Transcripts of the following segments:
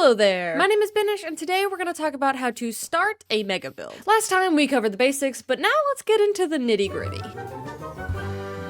Hello there! My name is Binish, and today we're going to talk about how to start a mega build. Last time we covered the basics, but now let's get into the nitty-gritty.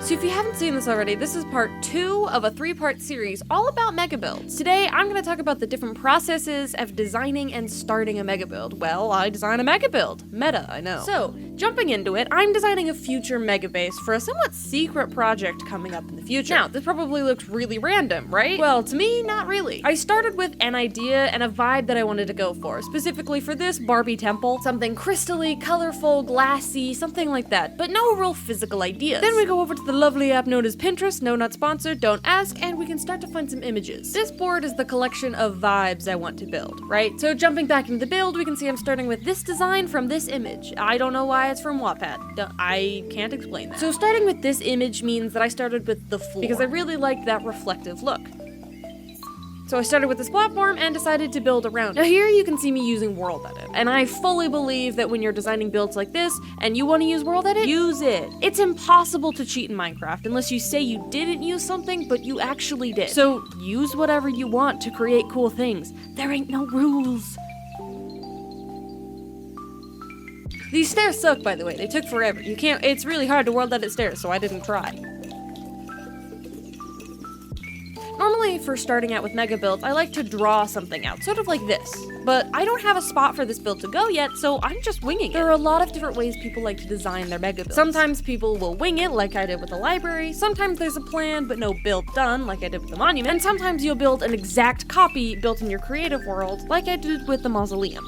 So if you haven't seen this already, this is part 2 of a 3-part series all about mega builds. Today, I'm going to talk about the different processes of designing and starting a mega build. Well, I design a mega build. Meta, I know. So, jumping into it, I'm designing a future mega base for a somewhat secret project coming up in the future. Now, this probably looks really random, right? Well, to me, not really. I started with an idea and a vibe that I wanted to go for, specifically for this Barbie temple. Something crystally, colorful, glassy, something like that, but no real physical ideas. Then we go over to the lovely app known as Pinterest, no, not sponsored, don't ask, and we can start to find some images. This board is the collection of vibes I want to build, right? So jumping back into the build, we can see I'm starting with this design from this image. I don't know why it's from Wattpad. I can't explain that. So starting with this image means that I started with the floor, because I really like that reflective look. So I started with this platform and decided to build around it. Now here you can see me using World Edit, and I fully believe that when you're designing builds like this and you want to use World Edit, use it. It's impossible to cheat in Minecraft unless you say you didn't use something, but you actually did. So use whatever you want to create cool things. There ain't no rules. These stairs suck, by the way. They took forever. It's really hard to World Edit stairs, so I didn't try. Normally, for starting out with mega builds, I like to draw something out, sort of like this. But I don't have a spot for this build to go yet, so I'm just winging it. There are a lot of different ways people like to design their mega builds. Sometimes people will wing it, like I did with the library. Sometimes there's a plan, but no build done, like I did with the monument. And sometimes you'll build an exact copy built in your creative world, like I did with the mausoleum.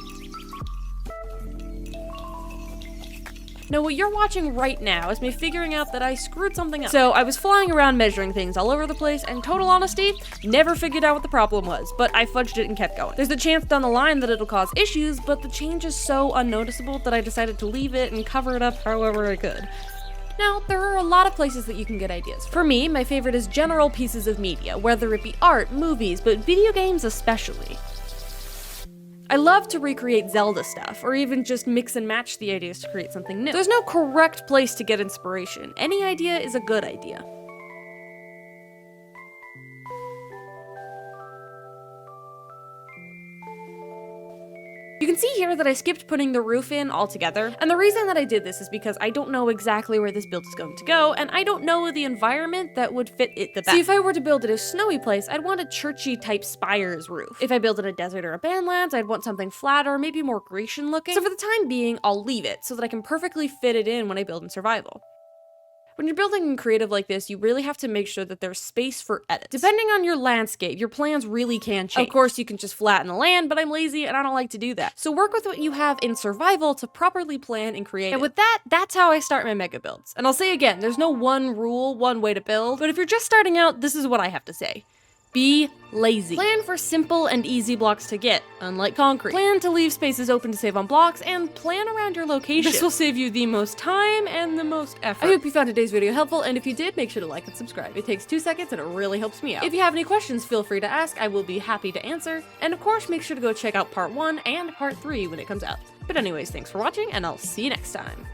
Now what you're watching right now is me figuring out that I screwed something up. So I was flying around measuring things all over the place, and total honesty, never figured out what the problem was, but I fudged it and kept going. There's a chance down the line that it'll cause issues, but the change is so unnoticeable that I decided to leave it and cover it up however I could. Now, there are a lot of places that you can get ideas. For me, my favorite is general pieces of media, whether it be art, movies, but video games especially. I love to recreate Zelda stuff, or even just mix and match the ideas to create something new. There's no correct place to get inspiration. Any idea is a good idea. You can see here that I skipped putting the roof in altogether, and the reason that I did this is because I don't know exactly where this build is going to go, and I don't know the environment that would fit it the best. See, if I were to build it a snowy place, I'd want a churchy type spires roof. If I build it a desert or a bandlands, I'd want something flatter, maybe more Grecian looking. So for the time being, I'll leave it so that I can perfectly fit it in when I build in survival. When you're building in creative like this, you really have to make sure that there's space for edits. Depending on your landscape, your plans really can change. Of course, you can just flatten the land, but I'm lazy and I don't like to do that. So work with what you have in survival to properly plan and create. And with that, that's how I start my mega builds. And I'll say again, there's no one rule, one way to build, but if you're just starting out, this is what I have to say. Be lazy. Plan for simple and easy blocks to get, unlike concrete. Plan to leave spaces open to save on blocks, and plan around your location. This will save you the most time and the most effort. I hope you found today's video helpful, and if you did, make sure to like and subscribe. It takes 2 seconds and it really helps me out. If you have any questions, feel free to ask. I will be happy to answer. And of course, make sure to go check out part 1 and part 3 when it comes out. But anyways, thanks for watching, and I'll see you next time.